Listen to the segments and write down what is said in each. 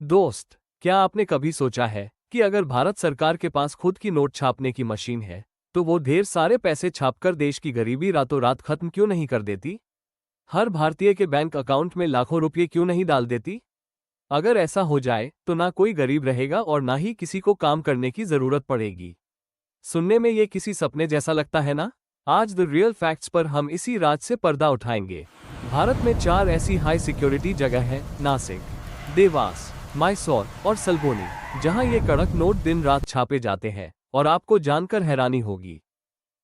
दोस्त, क्या आपने कभी सोचा है कि अगर भारत सरकार के पास खुद की नोट छापने की मशीन है, तो वो ढेर सारे पैसे छापकर देश की गरीबी रातों रात खत्म क्यों नहीं कर देती? हर भारतीय के बैंक अकाउंट में लाखों रुपए क्यों नहीं डाल देती? अगर ऐसा हो जाए तो ना कोई गरीब रहेगा और ना ही किसी को काम करने की जरूरत पड़ेगी। सुनने में ये किसी सपने जैसा लगता है ना? आज द रियल फैक्ट्स पर हम इसी राज से पर्दा उठाएंगे। भारत में 4 ऐसी हाई सिक्योरिटी जगह है, नासिक, देवास, मैसूर और सल्बोनी, जहां ये कड़क नोट दिन रात छापे जाते हैं। और आपको जानकर हैरानी होगी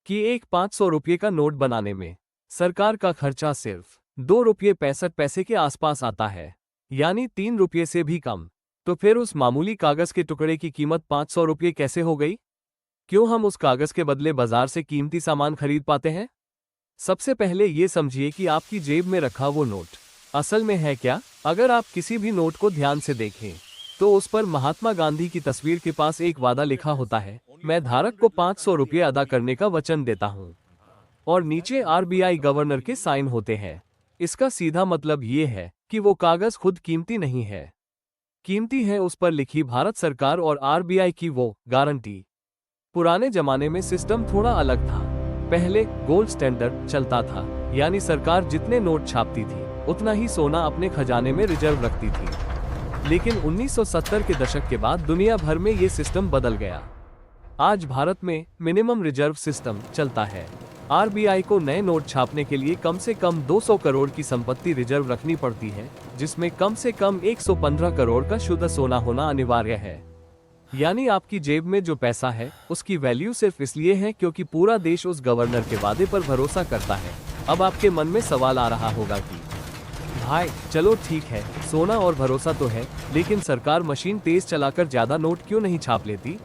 कि एक 500 रुपये का नोट बनाने में सरकार का खर्चा सिर्फ 2 रुपये 65 पैसे के आसपास आता है, यानी 3 रुपये से भी कम। तो फिर उस मामूली कागज के टुकड़े की कीमत 500 रुपये कैसे हो गई? क्यों हम उस कागज के बदले बाजार से कीमती सामान खरीद पाते हैं? सबसे पहले ये समझिए कि आपकी जेब में रखा वो नोट असल में है क्या। अगर आप किसी भी नोट को ध्यान से देखें तो उस पर महात्मा गांधी की तस्वीर के पास एक वादा लिखा होता है, मैं धारक को 500 रुपये अदा करने का वचन देता हूं। और नीचे आरबीआई गवर्नर के साइन होते हैं। इसका सीधा मतलब ये है कि वो कागज खुद कीमती नहीं है, कीमती है उस पर लिखी भारत सरकार और आरबीआई की वो गारंटी। पुराने जमाने में सिस्टम थोड़ा अलग था। पहले गोल्ड स्टैंडर्ड चलता था, यानी सरकार जितने नोट छापती थी उतना ही सोना अपने खजाने में रिजर्व रखती थी। लेकिन 1970 के दशक के बाद दुनिया भर में ये सिस्टम बदल गया। आज भारत में मिनिमम रिजर्व सिस्टम चलता है। आरबीआई को नए नोट छापने के लिए कम से कम 200 करोड़ की संपत्ति रिजर्व रखनी पड़ती है, जिसमें कम से कम 115 करोड़ का शुद्ध सोना होना अनिवार्य है। यानी आपकी जेब में जो पैसा है उसकी वैल्यू सिर्फ इसलिए है क्योंकि पूरा देश उस गवर्नर के वादे पर भरोसा करता है। अब आपके मन में सवाल आ रहा होगा कि भाई चलो ठीक है, सोना और भरोसा तो है, लेकिन सरकार मशीन तेज चलाकर ज्यादा नोट क्यों नहीं छाप लेती?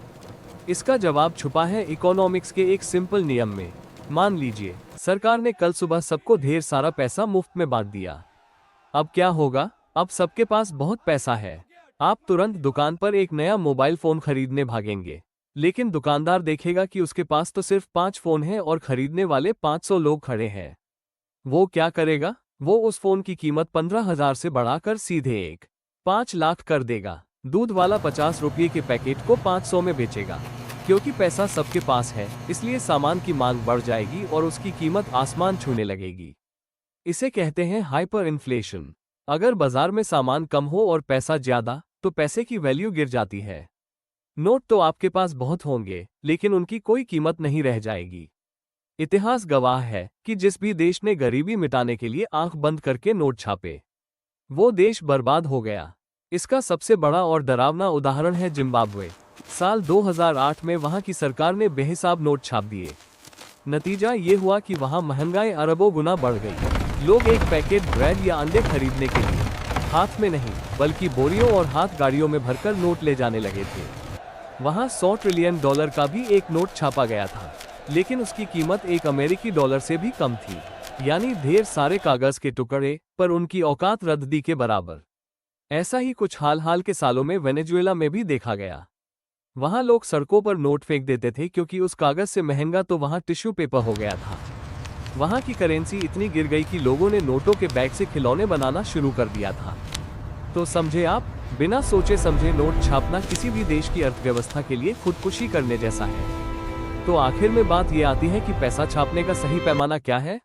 इसका जवाब छुपा है इकोनॉमिक्स के एक सिंपल नियम में। मान लीजिए सरकार ने कल सुबह सबको ढेर सारा पैसा मुफ्त में बांट दिया। अब क्या होगा? अब सबके पास बहुत पैसा है। आप तुरंत दुकान पर एक नया मोबाइल फोन खरीदने भागेंगे, लेकिन दुकानदार देखेगा कि उसके पास तो सिर्फ 5 फोन हैं और खरीदने वाले 500 लोग खड़े हैं। वो क्या करेगा? वो उस फोन की कीमत 15,000 से बढ़ाकर सीधे 1.5 लाख कर देगा। दूध वाला 50 रुपये के पैकेट को 500 में बेचेगा। क्योंकि पैसा सबके पास है, इसलिए सामान की मांग बढ़ जाएगी और उसकी कीमत आसमान छूने लगेगी। इसे कहते हैं हाइपर इन्फ्लेशन। अगर बाजार में सामान कम हो और पैसा ज्यादा, तो पैसे की वैल्यू गिर जाती है। नोट तो आपके पास बहुत होंगे, लेकिन उनकी कोई कीमत नहीं रह जाएगी। इतिहास गवाह है कि जिस भी देश ने गरीबी मिटाने के लिए आंख बंद करके नोट छापे, वो देश बर्बाद हो गया। इसका सबसे बड़ा और डरावना उदाहरण है जिम्बाब्वे। साल 2008 में वहां की सरकार ने बेहिसाब नोट छाप दिए। नतीजा ये हुआ कि वहां महंगाई अरबों गुना बढ़ गई। लोग एक पैकेट ब्रेड या अंडे खरीदने के लिए हाथ में नहीं बल्कि बोरियों और हाथ गाड़ियों में भरकर नोट ले जाने लगे थे। वहां $100 ट्रिलियन का भी एक नोट छापा गया था, लेकिन उसकी कीमत $1 अमेरिकी से भी कम थी। यानी ढेर सारे कागज के टुकड़े पर उनकी औकात रद्दी के बराबर। ऐसा ही कुछ हाल के सालों में वेनेजुएला में भी देखा गया। वहां लोग सड़कों पर नोट फेंक देते थे क्योंकि उस कागज से महंगा तो वहां टिश्यू पेपर हो गया था। वहां की करेंसी इतनी गिर गई कि लोगों ने नोटों के बैग से खिलौने बनाना शुरू कर दिया था। तो समझे आप, बिना सोचे समझे नोट छापना किसी भी देश की अर्थव्यवस्था के लिए खुदकुशी करने जैसा है। तो आखिर में बात यह आती है कि पैसा छापने का सही पैमाना क्या है?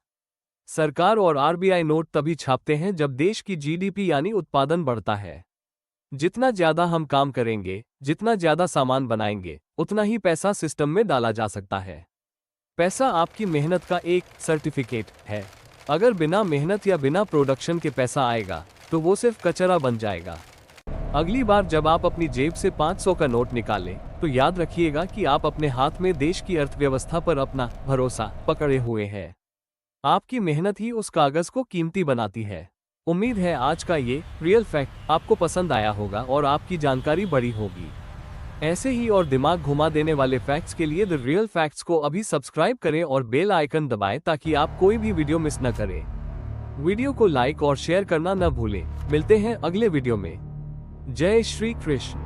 सरकार और आरबीआई नोट तभी छापते हैं जब देश की जीडीपी यानी उत्पादन बढ़ता है। जितना ज्यादा हम काम करेंगे, जितना ज्यादा सामान बनाएंगे, उतना ही पैसा सिस्टम में डाला जा सकता है। पैसा आपकी मेहनत का एक सर्टिफिकेट है। अगर बिना मेहनत या बिना प्रोडक्शन के पैसा आएगा तो वो सिर्फ कचरा बन जाएगा। अगली बार जब आप अपनी जेब से 500 का नोट निकालें तो याद रखिएगा कि आप अपने हाथ में देश की अर्थव्यवस्था पर अपना भरोसा पकड़े हुए हैं। आपकी मेहनत ही उस कागज को कीमती बनाती है। उम्मीद है आज का ये रियल फैक्ट आपको पसंद आया होगा और आपकी जानकारी बड़ी होगी। ऐसे ही और दिमाग घुमा देने वाले फैक्ट्स के लिए द रियल फैक्ट्स को अभी सब्सक्राइब करें और बेल आइकन दबाएं ताकि आप कोई भी वीडियो मिस न करें। वीडियो को लाइक और शेयर करना न भूलें। मिलते हैं अगले वीडियो में। जय श्री कृष्ण।